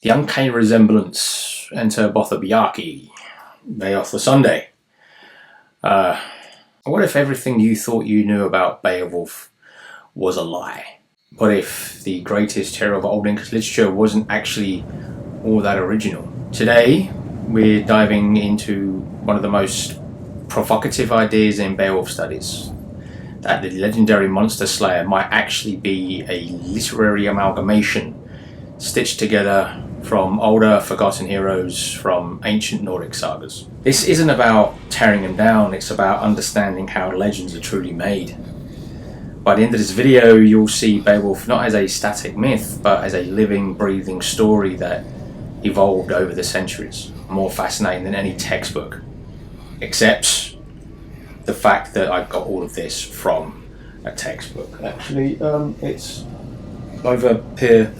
The uncanny resemblance enter Botha Bjarki, Beowulf the Sunday. What if everything you thought you knew about Beowulf was a lie? What if the greatest hero of Old English literature wasn't actually all that original? Today, we're diving into one of the most provocative ideas in Beowulf studies, that the legendary monster slayer might actually be a literary amalgamation stitched together from older forgotten heroes from ancient Nordic sagas. This isn't about tearing them down, it's about understanding how legends are truly made. By the end of this video, you'll see Beowulf not as a static myth, but as a living, breathing story that evolved over the centuries. More fascinating than any textbook. Except the fact that I got all of this from a textbook. Actually, it's over here.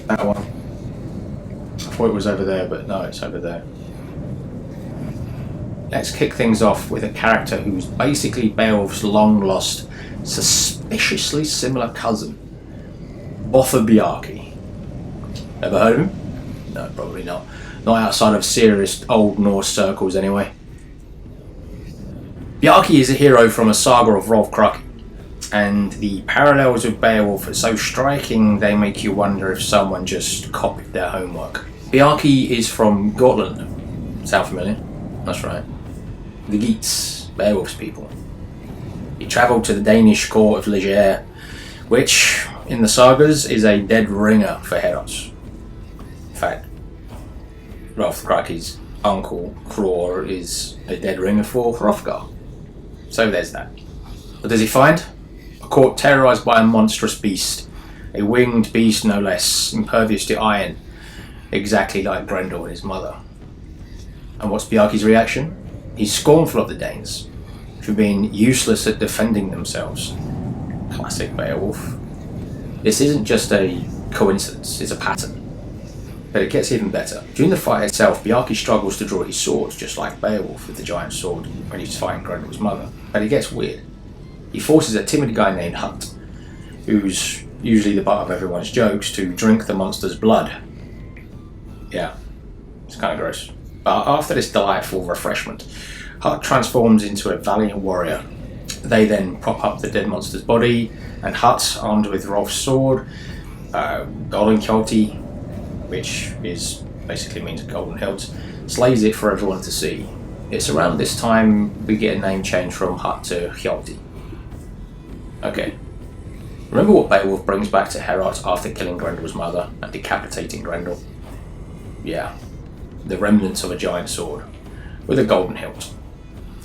That one. I thought it was over there, but no, it's over there. Let's kick things off with a character who's basically Beowulf's long-lost, suspiciously similar cousin, Botha Bjarki. Ever heard of him? No, probably not. Not outside of serious old Norse circles, anyway. Bjarki is a hero from a saga of Rolf Krake, and the parallels with Beowulf are so striking they make you wonder if someone just copied their homework. Bjarki is from Gotland. Sound familiar? That's right. The Geats, Beowulf's people. He travelled to the Danish court of Ligier, which, in the sagas, is a dead ringer for Heros. In fact, Rolf Krake's uncle, Hror, is a dead ringer for Hrothgar. So there's that. What does he find? A court terrorised by a monstrous beast. A winged beast, no less, impervious to iron. Exactly like Grendel and his mother. And what's Bjarki's reaction? He's scornful of the Danes for being useless at defending themselves. Classic Beowulf. This isn't just a coincidence, it's a pattern. But it gets even better. During the fight itself, Bjarki struggles to draw his sword, just like Beowulf with the giant sword when he's fighting Grendel's mother. But it gets weird. He forces a timid guy named Hut, who's usually the butt of everyone's jokes, to drink the monster's blood. Yeah, it's kind of gross. But after this delightful refreshment, Hut transforms into a valiant warrior. They then prop up the dead monster's body, and Hut, armed with Rolf's sword, Golden Hjalti, which basically means a golden hilt, slays it for everyone to see. It's around this time we get a name change from Hut to Hjalti. Okay. Remember what Beowulf brings back to Heorot after killing Grendel's mother and decapitating Grendel? Yeah, the remnants of a giant sword with a golden hilt.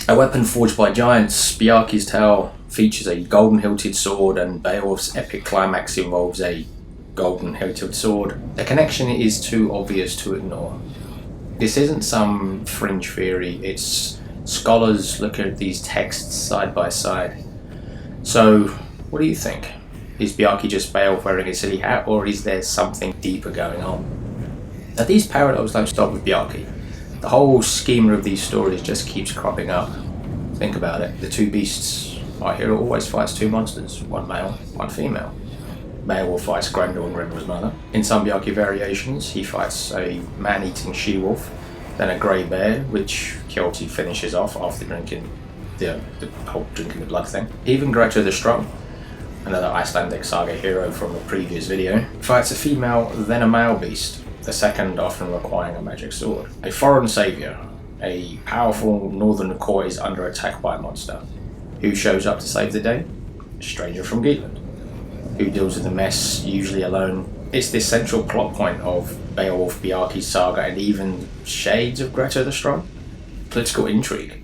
A weapon forged by giants, Bjarki's tale features a golden hilted sword, and Beowulf's epic climax involves a golden hilted sword. The connection is too obvious to ignore. This isn't some fringe theory, it's scholars looking at these texts side by side. So, what do you think? Is Bjarki just Beowulf wearing a silly hat, or is there something deeper going on? Now, these parallels don't stop with Bjarki. The whole schema of these stories just keeps cropping up. Think about it. The two beasts. Our hero always fights two monsters, one male, one female. Beowulf fights Grendel and Grendel's mother. In some Bjarki variations, he fights a man-eating she-wolf, then a grey bear, which Hjalti finishes off after drinking the whole drinking the blood thing. Even Grettir the Strong, another Icelandic saga hero from the previous video, fights a female, then a male beast, the second often requiring a magic sword. A foreign saviour, a powerful northern court is under attack by a monster. Who shows up to save the day? A stranger from Geatland, who deals with the mess, usually alone. It's this central plot point of Beowulf Bjarki's saga, and even shades of Grettir the Strong. Political intrigue.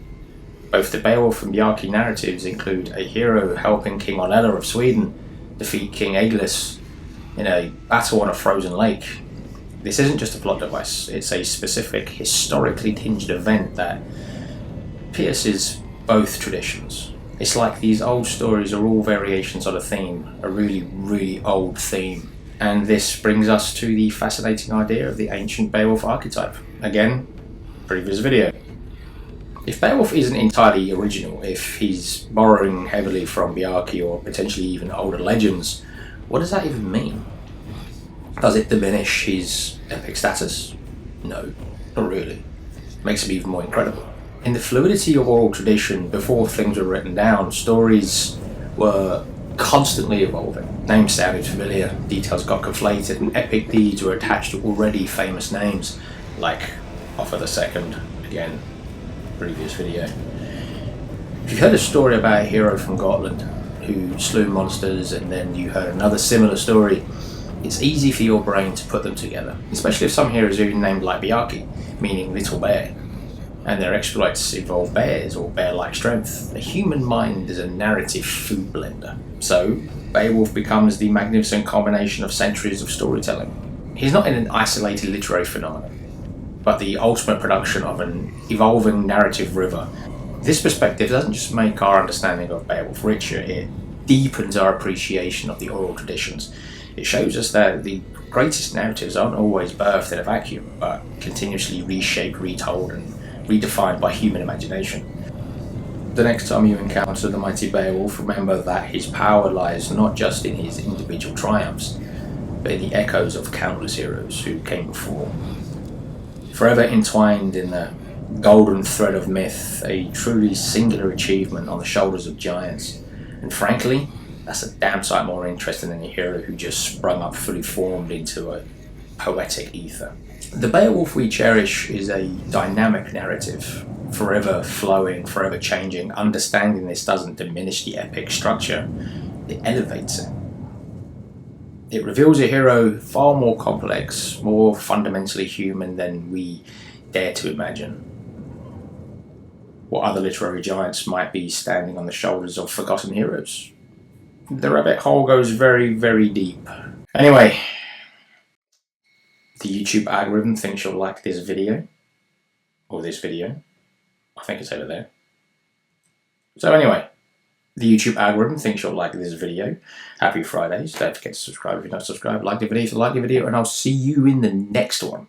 Both the Beowulf and Bjarki narratives include a hero helping King Ornella of Sweden defeat King Aegilis in a battle on a frozen lake. This isn't just a plot device, it's a specific, historically tinged event that pierces both traditions. It's like these old stories are all variations on a theme, a really, really old theme. And this brings us to the fascinating idea of the ancient Beowulf archetype. Again, previous video. If Beowulf isn't entirely original, if he's borrowing heavily from Bjarki or potentially even older legends, what does that even mean? Does it diminish his epic status? No, not really. It makes him even more incredible. In the fluidity of oral tradition, before things were written down, stories were constantly evolving. Names sounded familiar, details got conflated, and epic deeds were attached to already famous names, like Offa II, again, previous video. If you've heard a story about a hero from Gotland who slew monsters, and then you heard another similar story, it's easy for your brain to put them together, especially if some heroes are even named like Bjarki, meaning little bear, and their exploits involve bears or bear-like strength. The human mind is a narrative food blender, so Beowulf becomes the magnificent combination of centuries of storytelling. He's not in an isolated literary phenomenon, but the ultimate production of an evolving narrative river. This perspective doesn't just make our understanding of Beowulf richer, it deepens our appreciation of the oral traditions. It shows us that the greatest narratives aren't always birthed in a vacuum, but continuously reshaped, retold, and redefined by human imagination. The next time you encounter the mighty Beowulf, remember that his power lies not just in his individual triumphs, but in the echoes of countless heroes who came before. Forever entwined in the golden thread of myth, a truly singular achievement on the shoulders of giants. And frankly, that's a damn sight more interesting than a hero who just sprung up fully formed into a poetic ether. The Beowulf we cherish is a dynamic narrative, forever flowing, forever changing. Understanding this doesn't diminish the epic structure, it elevates it. It reveals a hero far more complex, more fundamentally human than we dare to imagine. What other literary giants might be standing on the shoulders of forgotten heroes? The rabbit hole goes very, very deep. Anyway, the YouTube algorithm thinks you'll like this video, or this video. I think it's over there. So anyway, the YouTube algorithm thinks you'll like this video. Happy Fridays. Don't forget to subscribe if you're not subscribed. Like the video if you like the video, and I'll see you in the next one.